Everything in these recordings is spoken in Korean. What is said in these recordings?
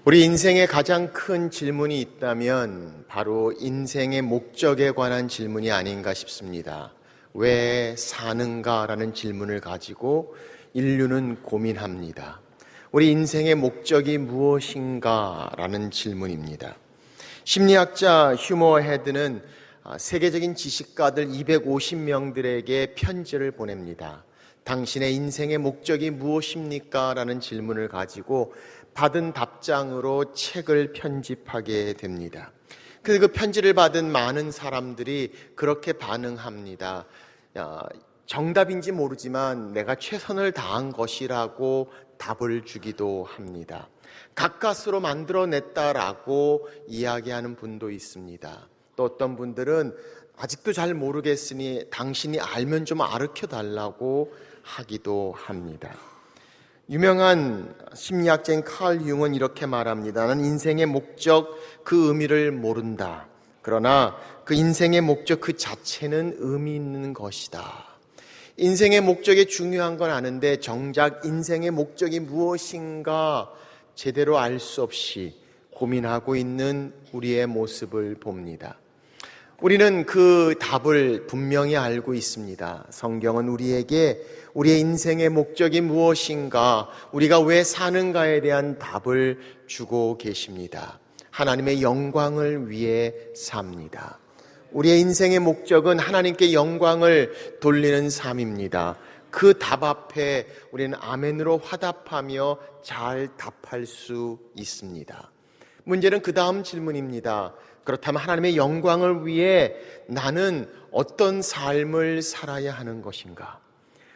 우리 인생에 가장 큰 질문이 있다면 바로 인생의 목적에 관한 질문이 아닌가 싶습니다. 왜 사는가라는 질문을 가지고 인류는 고민합니다. 우리 인생의 목적이 무엇인가라는 질문입니다. 심리학자 휴머 헤드는 세계적인 지식가들 250명들에게 편지를 보냅니다. 당신의 인생의 목적이 무엇입니까? 라는 질문을 가지고 받은 답장으로 책을 편집하게 됩니다. 그 편지를 받은 많은 사람들이 그렇게 반응합니다. 정답인지 모르지만 내가 최선을 다한 것이라고 답을 주기도 합니다. 가까스로 만들어냈다라고 이야기하는 분도 있습니다. 또 어떤 분들은 아직도 잘 모르겠으니 당신이 알면 좀 가르쳐달라고 하기도 합니다. 유명한 심리학자인 칼 융은 이렇게 말합니다. 나는 인생의 목적, 그 의미를 모른다. 그러나 그 인생의 목적 그 자체는 의미 있는 것이다. 인생의 목적이 중요한 건 아는데 정작 인생의 목적이 무엇인가 제대로 알 수 없이 고민하고 있는 우리의 모습을 봅니다. 우리는 그 답을 분명히 알고 있습니다. 성경은 우리에게 우리의 인생의 목적이 무엇인가, 우리가 왜 사는가에 대한 답을 주고 계십니다. 하나님의 영광을 위해 삽니다. 우리의 인생의 목적은 하나님께 영광을 돌리는 삶입니다. 그 답 앞에 우리는 아멘으로 화답하며 잘 답할 수 있습니다. 문제는 그 다음 질문입니다. 그렇다면 하나님의 영광을 위해 나는 어떤 삶을 살아야 하는 것인가?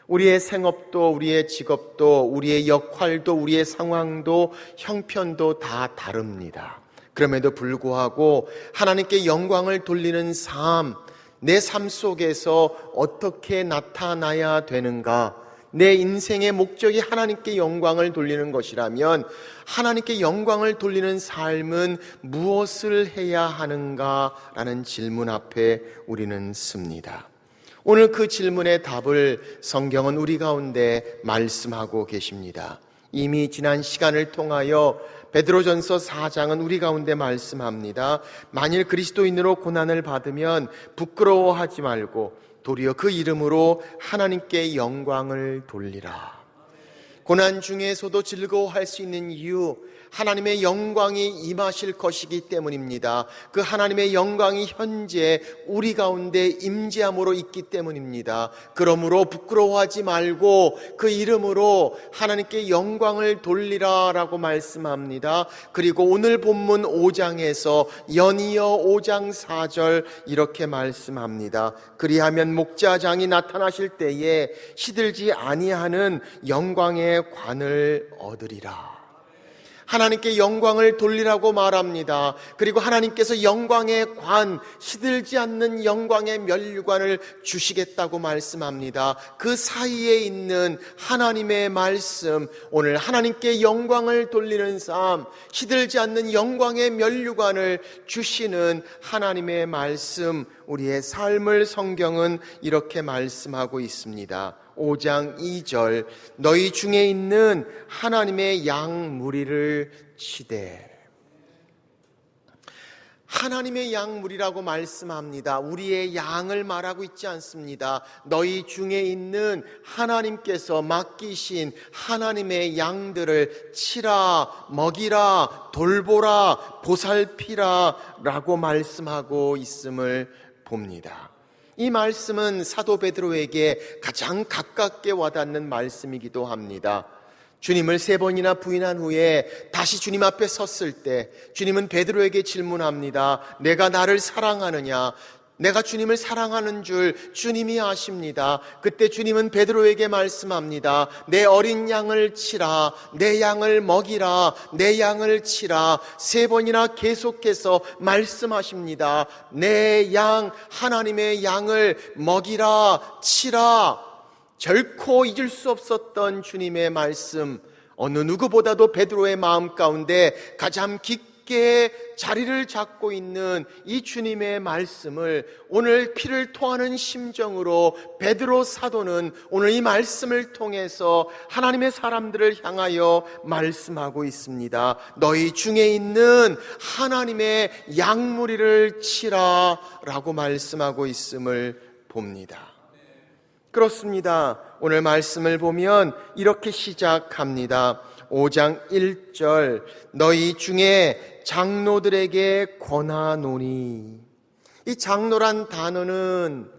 우리의 생업도, 우리의 직업도, 우리의 역할도, 우리의 상황도, 형편도 다 다릅니다. 그럼에도 불구하고 하나님께 영광을 돌리는 삶, 내 삶 속에서 어떻게 나타나야 되는가? 내 인생의 목적이 하나님께 영광을 돌리는 것이라면 하나님께 영광을 돌리는 삶은 무엇을 해야 하는가라는 질문 앞에 우리는 씁니다. 오늘 그 질문의 답을 성경은 우리 가운데 말씀하고 계십니다. 이미 지난 시간을 통하여 베드로전서 4장은 우리 가운데 말씀합니다. 만일 그리스도인으로 고난을 받으면 부끄러워하지 말고 도리어 그 이름으로 하나님께 영광을 돌리라. 고난 중에서도 즐거워할 수 있는 이유, 하나님의 영광이 임하실 것이기 때문입니다. 그 하나님의 영광이 현재 우리 가운데 임재함으로 있기 때문입니다. 그러므로 부끄러워하지 말고 그 이름으로 하나님께 영광을 돌리라 라고 말씀합니다. 그리고 오늘 본문 5장에서 연이어 5장 4절 이렇게 말씀합니다. 그리하면 목자장이 나타나실 때에 시들지 아니하는 영광의 관을 얻으리라. 하나님께 영광을 돌리라고 말합니다. 그리고 하나님께서 영광의 관, 시들지 않는 영광의 면류관을 주시겠다고 말씀합니다. 그 사이에 있는 하나님의 말씀, 오늘 하나님께 영광을 돌리는 삶, 시들지 않는 영광의 면류관을 주시는 하나님의 말씀, 우리의 삶을 성경은 이렇게 말씀하고 있습니다. 5장 2절 너희 중에 있는 하나님의 양 무리를 치되. 하나님의 양 무리라고 말씀합니다. 우리의 양을 말하고 있지 않습니다. 너희 중에 있는 하나님께서 맡기신 하나님의 양들을 치라, 먹이라, 돌보라, 보살피라 라고 말씀하고 있음을 봅니다. 이 말씀은 사도 베드로에게 가장 가깝게 와닿는 말씀이기도 합니다. 주님을 3번이나 부인한 후에 다시 주님 앞에 섰을 때 주님은 베드로에게 질문합니다. 내가 나를 사랑하느냐? 내가 주님을 사랑하는 줄 주님이 아십니다. 그때 주님은 베드로에게 말씀합니다. 내 어린 양을 치라, 내 양을 먹이라, 내 양을 치라. 3번이나 계속해서 말씀하십니다. 내 양, 하나님의 양을 먹이라, 치라. 결코 잊을 수 없었던 주님의 말씀, 어느 누구보다도 베드로의 마음 가운데 가장 깊게 깊게 자리를 잡고 있는 이 주님의 말씀을 오늘 피를 토하는 심정으로 베드로 사도는 오늘 이 말씀을 통해서 하나님의 사람들을 향하여 말씀하고 있습니다. 너희 중에 있는 하나님의 양무리를 치라 라고 말씀하고 있음을 봅니다. 그렇습니다. 오늘 말씀을 보면 이렇게 시작합니다. 5장 1절 너희 중에 장로들에게 권하노니. 이 장로란 단어는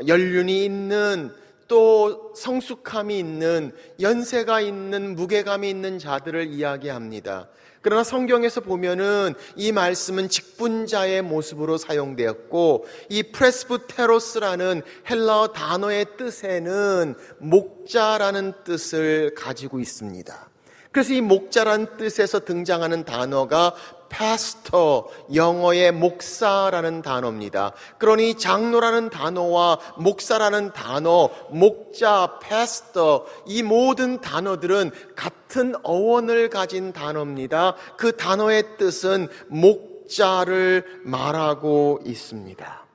연륜이 있는, 또 성숙함이 있는, 연세가 있는, 무게감이 있는 자들을 이야기합니다. 그러나 성경에서 보면은 이 말씀은 직분자의 모습으로 사용되었고, 이 프레스부테로스라는 헬라어 단어의 뜻에는 목자라는 뜻을 가지고 있습니다. 그래서 이 목자라는 뜻에서 등장하는 단어가 pastor, 영어의 목사라는 단어입니다. 그러니 장로라는 단어와 목사라는 단어, 목자, pastor, 이 모든 단어들은 같은 어원을 가진 단어입니다. 그 단어의 뜻은 목자를 말하고 있습니다.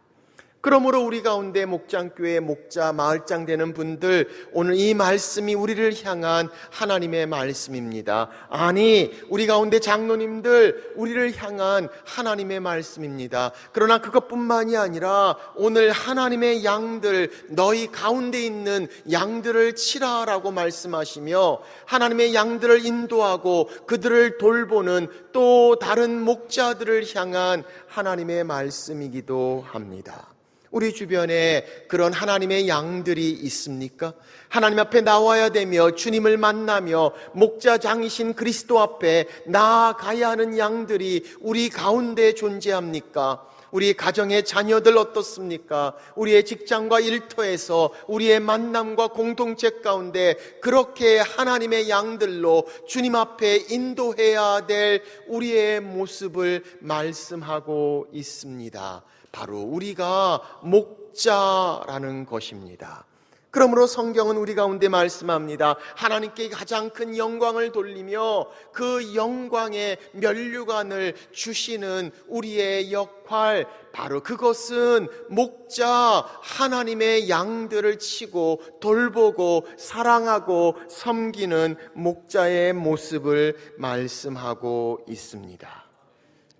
그러므로 우리 가운데 목장교회 목자, 마을장 되는 분들, 오늘 이 말씀이 우리를 향한 하나님의 말씀입니다. 아니, 우리 가운데 장로님들, 우리를 향한 하나님의 말씀입니다. 그러나 그것뿐만이 아니라 오늘 하나님의 양들, 너희 가운데 있는 양들을 치라라고 말씀하시며 하나님의 양들을 인도하고 그들을 돌보는 또 다른 목자들을 향한 하나님의 말씀이기도 합니다. 우리 주변에 그런 하나님의 양들이 있습니까? 하나님 앞에 나와야 되며 주님을 만나며 목자장이신 그리스도 앞에 나아가야 하는 양들이 우리 가운데 존재합니까? 우리 가정의 자녀들 어떻습니까? 우리의 직장과 일터에서 우리의 만남과 공동체 가운데 그렇게 하나님의 양들로 주님 앞에 인도해야 될 우리의 모습을 말씀하고 있습니다. 바로 우리가 목자라는 것입니다. 그러므로 성경은 우리 가운데 말씀합니다. 하나님께 가장 큰 영광을 돌리며 그 영광의 면류관을 주시는 우리의 역할, 바로 그것은 목자, 하나님의 양들을 치고 돌보고 사랑하고 섬기는 목자의 모습을 말씀하고 있습니다.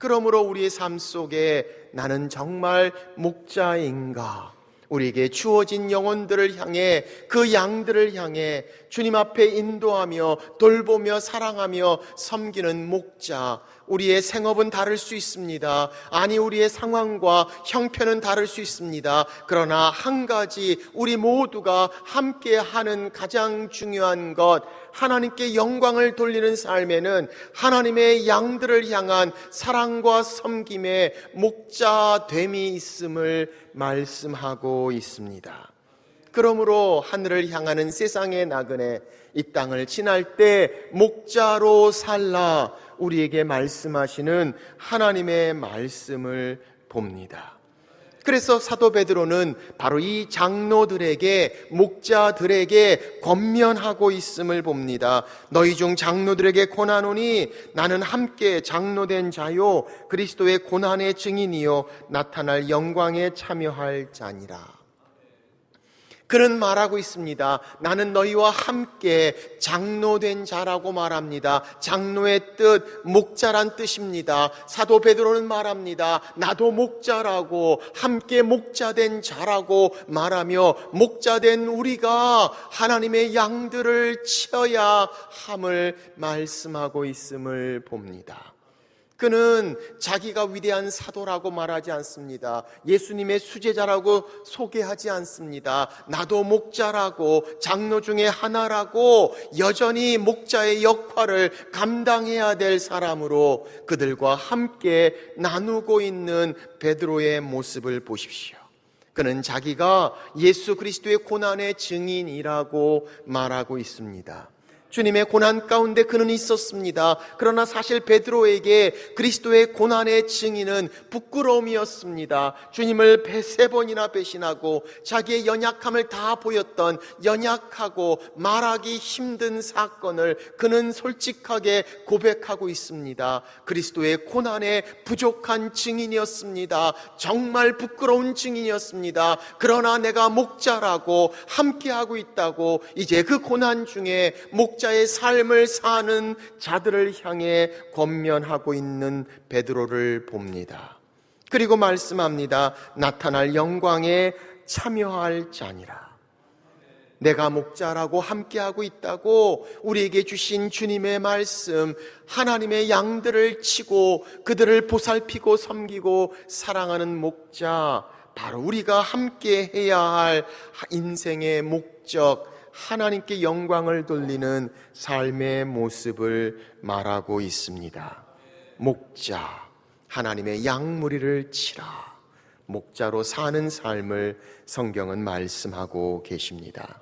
그러므로 우리의 삶 속에 나는 정말 목자인가? 우리에게 주어진 영혼들을 향해, 그 양들을 향해 주님 앞에 인도하며 돌보며 사랑하며 섬기는 목자. 우리의 생업은 다를 수 있습니다. 아니, 우리의 상황과 형편은 다를 수 있습니다. 그러나 한 가지 우리 모두가 함께 하는 가장 중요한 것, 하나님께 영광을 돌리는 삶에는 하나님의 양들을 향한 사랑과 섬김의 목자됨이 있음을 말씀하고 있습니다. 그러므로 하늘을 향하는 세상의 나그네, 이 땅을 지날 때 목자로 살라 우리에게 말씀하시는 하나님의 말씀을 봅니다. 그래서 사도 베드로는 바로 이 장로들에게, 목자들에게 권면하고 있음을 봅니다. 너희 중 장로들에게 권하노니 나는 함께 장로된 자요 그리스도의 고난의 증인이요 나타날 영광에 참여할 자니라. 그는 말하고 있습니다. 나는 너희와 함께 장로된 자라고 말합니다. 장로의 뜻, 목자란 뜻입니다. 사도 베드로는 말합니다. 나도 목자라고, 함께 목자된 자라고 말하며 목자된 우리가 하나님의 양들을 치어야 함을 말씀하고 있음을 봅니다. 그는 자기가 위대한 사도라고 말하지 않습니다. 예수님의 수제자라고 소개하지 않습니다. 나도 목자라고, 장로 중에 하나라고, 여전히 목자의 역할을 감당해야 될 사람으로 그들과 함께 나누고 있는 베드로의 모습을 보십시오. 그는 자기가 예수 그리스도의 고난의 증인이라고 말하고 있습니다. 주님의 고난 가운데 그는 있었습니다. 그러나 사실 베드로에게 그리스도의 고난의 증인은 부끄러움이었습니다. 주님을 3번이나 배신하고 자기의 연약함을 다 보였던 연약하고 말하기 힘든 사건을 그는 솔직하게 고백하고 있습니다. 그리스도의 고난에 부족한 증인이었습니다. 정말 부끄러운 증인이었습니다. 그러나 내가 목자라고 함께하고 있다고 이제 그 고난 중에 목자의 삶을 사는 자들을 향해 권면하고 있는 베드로를 봅니다. 그리고 말씀합니다. 나타날 영광에 참여할 자니라. 내가 목자라고 함께하고 있다고 우리에게 주신 주님의 말씀, 하나님의 양들을 치고 그들을 보살피고 섬기고 사랑하는 목자, 바로 우리가 함께 해야 할 인생의 목적, 하나님께 영광을 돌리는 삶의 모습을 말하고 있습니다. 목자, 하나님의 양무리를 치라. 목자로 사는 삶을 성경은 말씀하고 계십니다.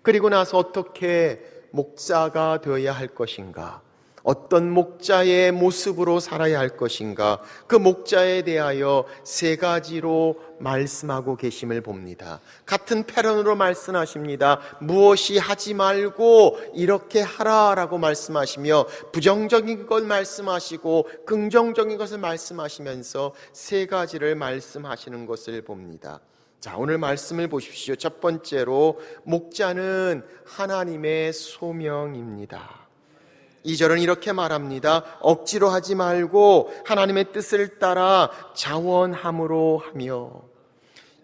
그리고 나서 어떻게 목자가 되어야 할 것인가, 어떤 목자의 모습으로 살아야 할 것인가, 그 목자에 대하여 3가지로 말씀하고 계심을 봅니다. 같은 패런으로 말씀하십니다. 무엇이 하지 말고 이렇게 하라라고 말씀하시며 부정적인 것 말씀하시고 긍정적인 것을 말씀하시면서 3가지를 말씀하시는 것을 봅니다. 자, 오늘 말씀을 보십시오. 첫 번째로 목자는 하나님의 소명입니다. 2절은 이렇게 말합니다. 억지로 하지 말고 하나님의 뜻을 따라 자원함으로 하며.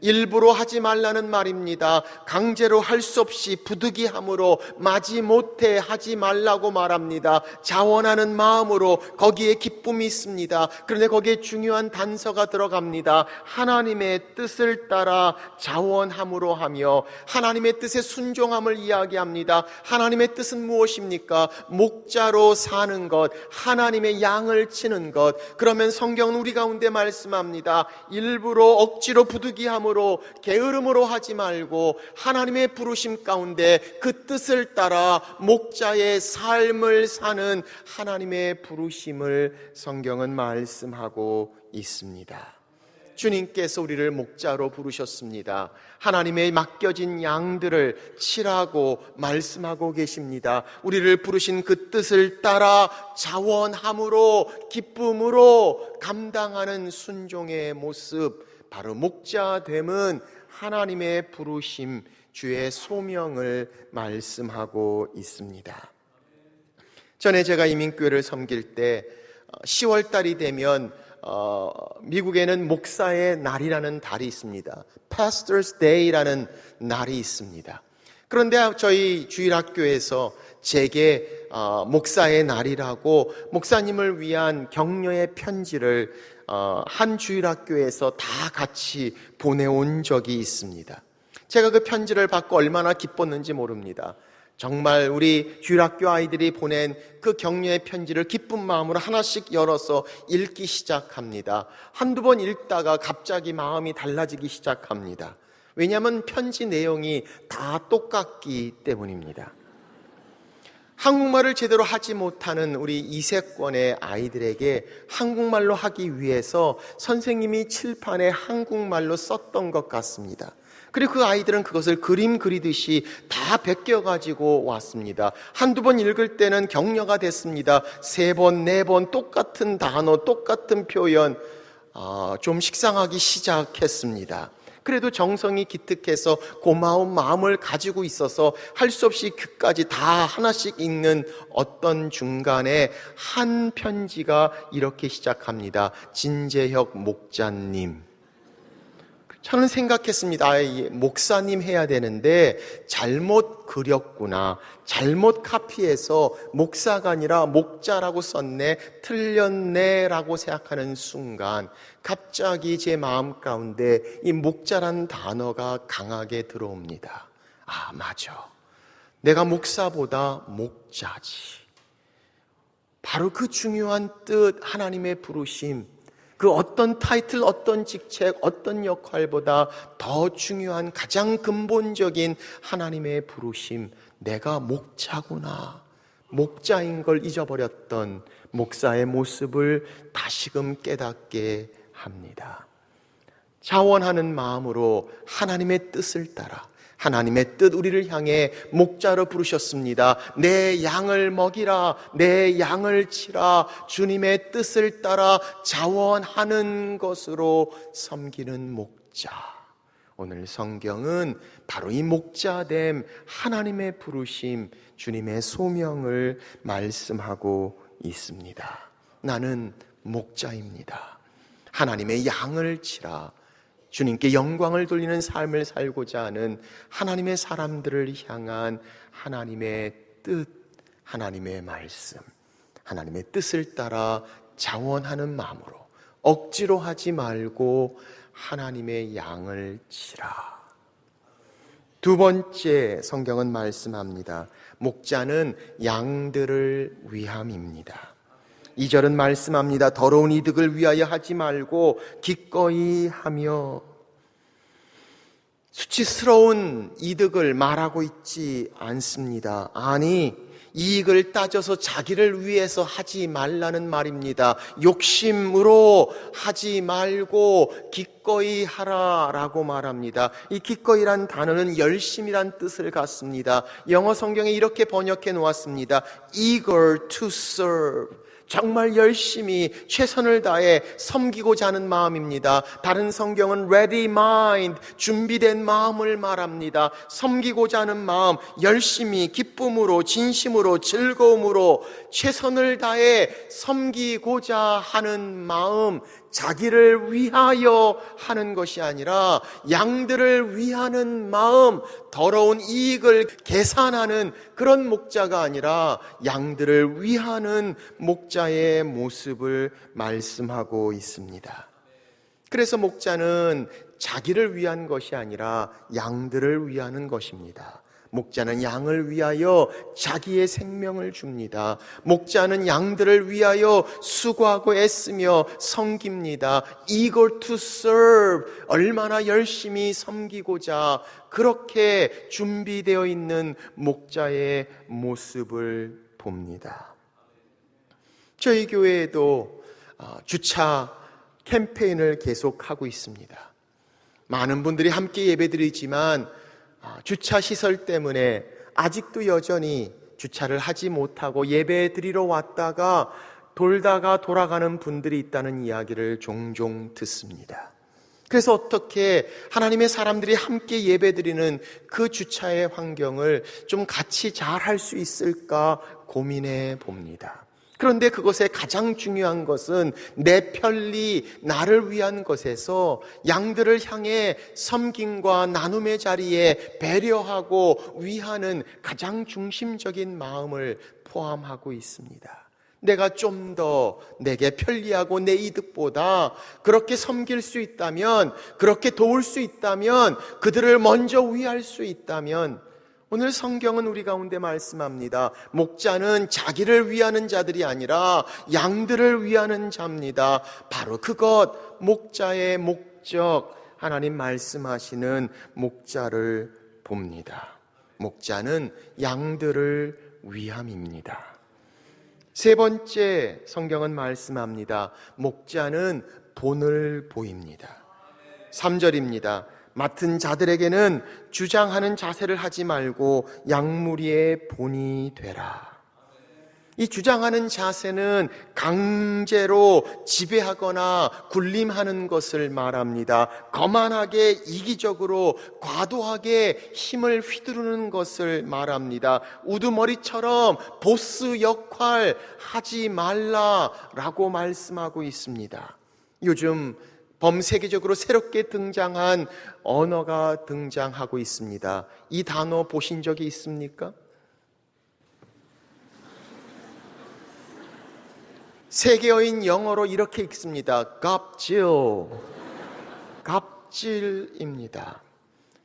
일부러 하지 말라는 말입니다. 강제로 할 수 없이 부득이함으로 마지못해 하지 말라고 말합니다. 자원하는 마음으로 거기에 기쁨이 있습니다. 그런데 거기에 중요한 단서가 들어갑니다. 하나님의 뜻을 따라 자원함으로 하며, 하나님의 뜻에 순종함을 이야기합니다. 하나님의 뜻은 무엇입니까? 목자로 사는 것, 하나님의 양을 치는 것. 그러면 성경은 우리 가운데 말씀합니다. 일부러 억지로 부득이함으로 게으름으로 하지 말고 하나님의 부르심 가운데 그 뜻을 따라 목자의 삶을 사는 하나님의 부르심을 성경은 말씀하고 있습니다. 주님께서 우리를 목자로 부르셨습니다. 하나님의 맡겨진 양들을 치라고 말씀하고 계십니다. 우리를 부르신 그 뜻을 따라 자원함으로 기쁨으로 감당하는 순종의 모습, 바로 목자됨은 하나님의 부르심, 주의 소명을 말씀하고 있습니다. 전에 제가 이민교회를 섬길 때 10월 달이 되면 미국에는 목사의 날이라는 달이 있습니다. Pastor's Day라는 날이 있습니다. 그런데 저희 주일학교에서 제게 목사의 날이라고 목사님을 위한 격려의 편지를 한 주일학교에서 다 같이 보내온 적이 있습니다. 제가 그 편지를 받고 얼마나 기뻤는지 모릅니다. 정말 우리 주일학교 아이들이 보낸 그 격려의 편지를 기쁜 마음으로 하나씩 열어서 읽기 시작합니다. 한두 번 읽다가 갑자기 마음이 달라지기 시작합니다. 왜냐하면 편지 내용이 다 똑같기 때문입니다. 한국말을 제대로 하지 못하는 우리 이세권의 아이들에게 한국말로 하기 위해서 선생님이 칠판에 한국말로 썼던 것 같습니다. 그리고 그 아이들은 그것을 그림 그리듯이 다 베껴가지고 왔습니다. 한두 번 읽을 때는 격려가 됐습니다. 3번, 4번 똑같은 단어, 똑같은 표현, 좀 식상하기 시작했습니다. 그래도 정성이 기특해서 고마운 마음을 가지고 있어서 할 수 없이 끝까지 다 하나씩 읽는 어떤 중간에 한 편지가 이렇게 시작합니다. 진재혁 목자님. 저는 생각했습니다. 목사님 해야 되는데 잘못 그렸구나. 잘못 카피해서 목사가 아니라 목자라고 썼네. 틀렸네 라고 생각하는 순간 갑자기 제 마음 가운데 이 목자란 단어가 강하게 들어옵니다. 아, 맞아. 내가 목사보다 목자지. 바로 그 중요한 뜻, 하나님의 부르심, 그 어떤 타이틀, 어떤 직책, 어떤 역할보다 더 중요한 가장 근본적인 하나님의 부르심, 내가 목자구나. 목자인 걸 잊어버렸던 목사의 모습을 다시금 깨닫게 합니다. 자원하는 마음으로 하나님의 뜻을 따라, 하나님의 뜻, 우리를 향해 목자로 부르셨습니다. 내 양을 먹이라, 내 양을 치라. 주님의 뜻을 따라 자원하는 것으로 섬기는 목자. 오늘 성경은 바로 이 목자됨, 하나님의 부르심, 주님의 소명을 말씀하고 있습니다. 나는 목자입니다. 하나님의 양을 치라. 주님께 영광을 돌리는 삶을 살고자 하는 하나님의 사람들을 향한 하나님의 뜻, 하나님의 말씀, 하나님의 뜻을 따라 자원하는 마음으로 억지로 하지 말고 하나님의 양을 치라. 두 번째 성경은 말씀합니다. 목자는 양들을 위함입니다. 2절은 말씀합니다. 더러운 이득을 위하여 하지 말고 기꺼이 하며. 수치스러운 이득을 말하고 있지 않습니다. 아니, 이익을 따져서 자기를 위해서 하지 말라는 말입니다. 욕심으로 하지 말고 기꺼이 하라라고 말합니다. 이 기꺼이란 단어는 열심이란 뜻을 갖습니다. 영어 성경에 이렇게 번역해 놓았습니다. Eager to serve. 정말 열심히 최선을 다해 섬기고자 하는 마음입니다. 다른 성경은 ready mind, 준비된 마음을 말합니다. 섬기고자 하는 마음, 열심히 기쁨으로, 진심으로, 즐거움으로 최선을 다해 섬기고자 하는 마음, 자기를 위하여 하는 것이 아니라 양들을 위하는 마음, 더러운 이익을 계산하는 그런 목자가 아니라 양들을 위하는 목자의 모습을 말씀하고 있습니다. 그래서 목자는 자기를 위한 것이 아니라 양들을 위하는 것입니다. 목자는 양을 위하여 자기의 생명을 줍니다. 목자는 양들을 위하여 수고하고 애쓰며 섬깁니다. Eager to serve, 얼마나 열심히 섬기고자 그렇게 준비되어 있는 목자의 모습을 봅니다. 저희 교회에도 주차 캠페인을 계속하고 있습니다. 많은 분들이 함께 예배드리지만 주차 시설 때문에 아직도 여전히 주차를 하지 못하고 예배 드리러 왔다가 돌다가 돌아가는 분들이 있다는 이야기를 종종 듣습니다. 그래서 어떻게 하나님의 사람들이 함께 예배 드리는 그 주차의 환경을 좀 같이 잘 할 수 있을까 고민해 봅니다. 그런데 그것의 가장 중요한 것은 내 편리, 나를 위한 것에서 양들을 향해 섬김과 나눔의 자리에 배려하고 위하는 가장 중심적인 마음을 포함하고 있습니다. 내가 좀 더 내게 편리하고 내 이득보다 그렇게 섬길 수 있다면, 그렇게 도울 수 있다면, 그들을 먼저 위할 수 있다면, 오늘 성경은 우리 가운데 말씀합니다. 목자는 자기를 위하는 자들이 아니라 양들을 위하는 자입니다. 바로 그것, 목자의 목적, 하나님 말씀하시는 목자를 봅니다. 목자는 양들을 위함입니다. 세 번째 성경은 말씀합니다. 목자는 본을 보입니다. 3절입니다. 맡은 자들에게는 주장하는 자세를 하지 말고 양무리의 본이 되라. 이 주장하는 자세는 강제로 지배하거나 군림하는 것을 말합니다. 거만하게 이기적으로 과도하게 힘을 휘두르는 것을 말합니다. 우두머리처럼 보스 역할 하지 말라라고 말씀하고 있습니다. 요즘 범세계적으로 새롭게 등장한 언어가 등장하고 있습니다. 이 단어 보신 적이 있습니까? 세계어인 영어로 이렇게 읽습니다. 갑질. 갑질입니다.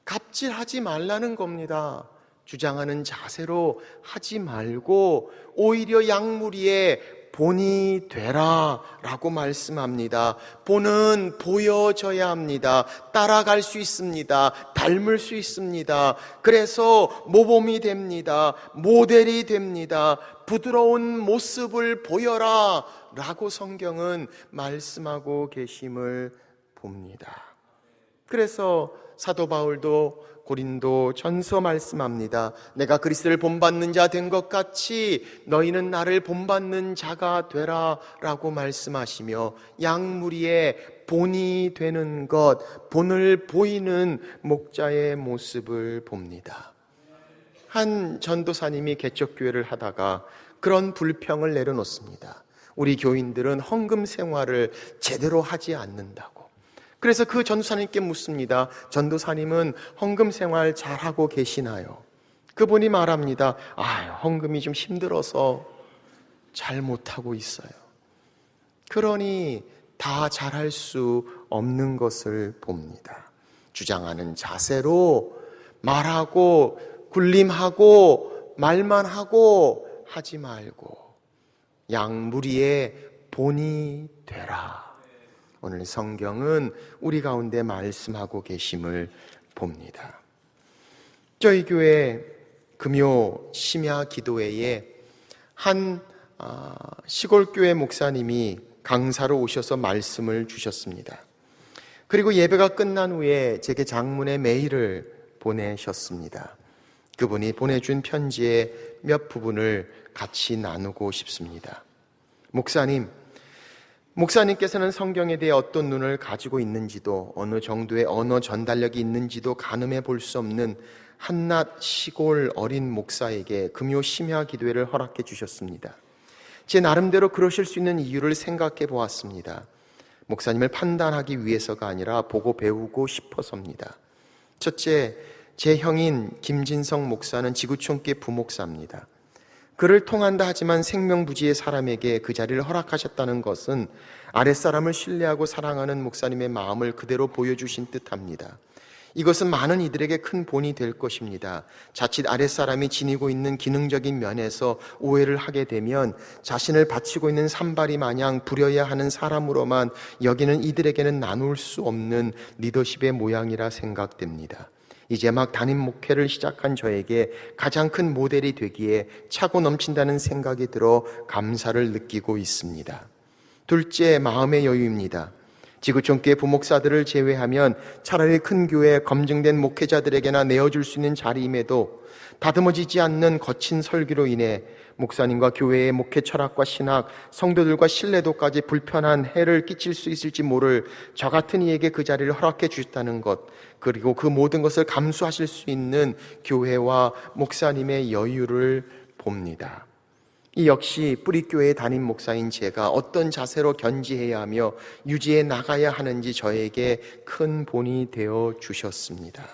갑질하지 말라는 겁니다. 주장하는 자세로 하지 말고 오히려 양무리에 본이 되라 라고 말씀합니다. 본은 보여져야 합니다. 따라갈 수 있습니다. 닮을 수 있습니다. 그래서 모범이 됩니다. 모델이 됩니다. 부드러운 모습을 보여라 라고 성경은 말씀하고 계심을 봅니다. 그래서 사도 바울도 고린도 전서 말씀합니다. 내가 그리스도를 본받는 자 된 것 같이 너희는 나를 본받는 자가 되라 라고 말씀하시며 양무리의 본이 되는 것, 본을 보이는 목자의 모습을 봅니다. 한 전도사님이 개척교회를 하다가 그런 불평을 내려놓습니다. 우리 교인들은 헌금 생활을 제대로 하지 않는다고. 그래서 그 전도사님께 묻습니다. 전도사님은 헌금 생활 잘하고 계시나요? 그분이 말합니다. 헌금이 좀 힘들어서 잘 못하고 있어요. 그러니 다 잘할 수 없는 것을 봅니다. 주장하는 자세로 말하고 군림하고 말만 하고 하지 말고 양무리의 본이 되라. 오늘 성경은 우리 가운데 말씀하고 계심을 봅니다. 저희 교회 금요 심야 기도회에 한 시골교회 목사님이 강사로 오셔서 말씀을 주셨습니다. 그리고 예배가 끝난 후에 제게 장문의 메일을 보내셨습니다. 그분이 보내준 편지의 몇 부분을 같이 나누고 싶습니다. 목사님께서는 성경에 대해 어떤 눈을 가지고 있는지도 어느 정도의 언어 전달력이 있는지도 가늠해 볼 수 없는 한낱 시골 어린 목사에게 금요 심야 기도회를 허락해 주셨습니다. 제 나름대로 그러실 수 있는 이유를 생각해 보았습니다. 목사님을 판단하기 위해서가 아니라 보고 배우고 싶어서입니다. 첫째, 제 형인 김진성 목사는 지구촌교회 부목사입니다. 그를 통한다 하지만 생명부지의 사람에게 그 자리를 허락하셨다는 것은 아랫사람을 신뢰하고 사랑하는 목사님의 마음을 그대로 보여주신 듯합니다. 이것은 많은 이들에게 큰 본이 될 것입니다. 자칫 아랫사람이 지니고 있는 기능적인 면에서 오해를 하게 되면 자신을 바치고 있는 산발이 마냥 부려야 하는 사람으로만 여기는 이들에게는 나눌 수 없는 리더십의 모양이라 생각됩니다. 이제 막 담임 목회를 시작한 저에게 가장 큰 모델이 되기에 차고 넘친다는 생각이 들어 감사를 느끼고 있습니다. 둘째, 마음의 여유입니다. 지구촌교회 부목사들을 제외하면 차라리 큰 교회 검증된 목회자들에게나 내어줄 수 있는 자리임에도 다듬어지지 않는 거친 설교로 인해 목사님과 교회의 목회 철학과 신학, 성도들과 신뢰도까지 불편한 해를 끼칠 수 있을지 모를 저 같은 이에게 그 자리를 허락해 주셨다는 것, 그리고 그 모든 것을 감수하실 수 있는 교회와 목사님의 여유를 봅니다. 이 역시 뿌리교회의 담임 목사인 제가 어떤 자세로 견지해야 하며 유지해 나가야 하는지 저에게 큰 본이 되어 주셨습니다.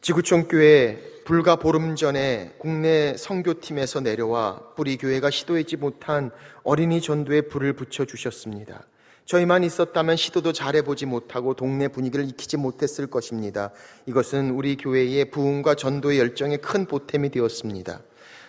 지구촌교회 불과 보름 전에 국내 선교팀에서 내려와 뿌리교회가 시도하지 못한 어린이 전도에 불을 붙여주셨습니다. 저희만 있었다면 시도도 잘해보지 못하고 동네 분위기를 익히지 못했을 것입니다. 이것은 우리 교회의 부흥과 전도의 열정에 큰 보탬이 되었습니다.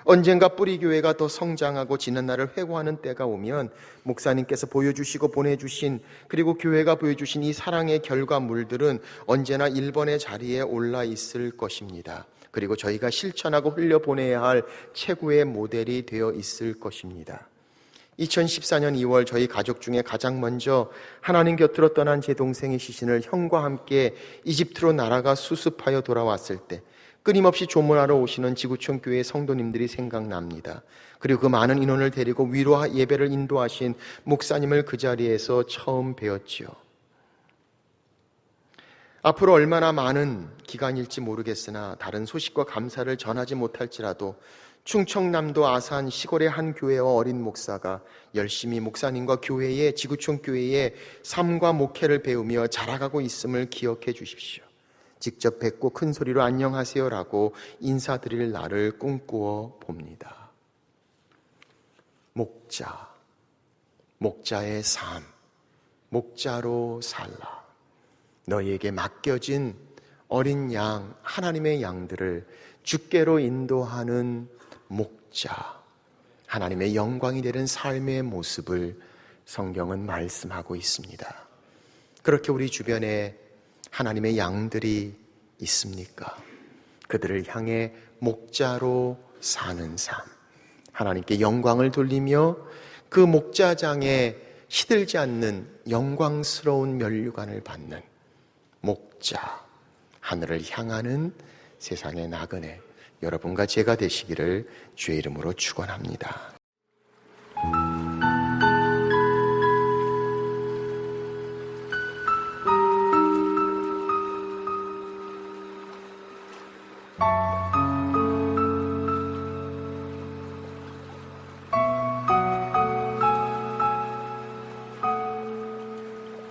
언젠가 뿌리교회가 더 성장하고 지난 날을 회고하는 때가 오면 목사님께서 보여주시고 보내주신 그리고 교회가 보여주신 이 사랑의 결과물들은 언제나 1번의 자리에 올라 있을 것입니다. 그리고 저희가 실천하고 흘려보내야 할 최고의 모델이 되어 있을 것입니다. 2014년 2월 저희 가족 중에 가장 먼저 하나님 곁으로 떠난 제 동생의 시신을 형과 함께 이집트로 날아가 수습하여 돌아왔을 때 끊임없이 조문하러 오시는 지구촌 교회 성도님들이 생각납니다. 그리고 그 많은 인원을 데리고 위로 예배를 인도하신 목사님을 그 자리에서 처음 뵈었지요. 앞으로 얼마나 많은 기간일지 모르겠으나 다른 소식과 감사를 전하지 못할지라도 충청남도 아산 시골의 한 교회와 어린 목사가 열심히 목사님과 교회의 지구촌 교회의 삶과 목회를 배우며 자라가고 있음을 기억해 주십시오. 직접 뵙고 큰 소리로 안녕하세요라고 인사드릴 날을 꿈꾸어 봅니다. 목자의 삶, 목자로 살라. 너희에게 맡겨진 어린 양, 하나님의 양들을 주께로 인도하는 목자. 목자, 하나님의 영광이 되는 삶의 모습을 성경은 말씀하고 있습니다. 그렇게 우리 주변에 하나님의 양들이 있습니까? 그들을 향해 목자로 사는 삶, 하나님께 영광을 돌리며 그 목자장에 시들지 않는 영광스러운 면류관을 받는 목자, 하늘을 향하는 세상의 나그네, 여러분과 제가 되시기를 주의 이름으로 축원합니다.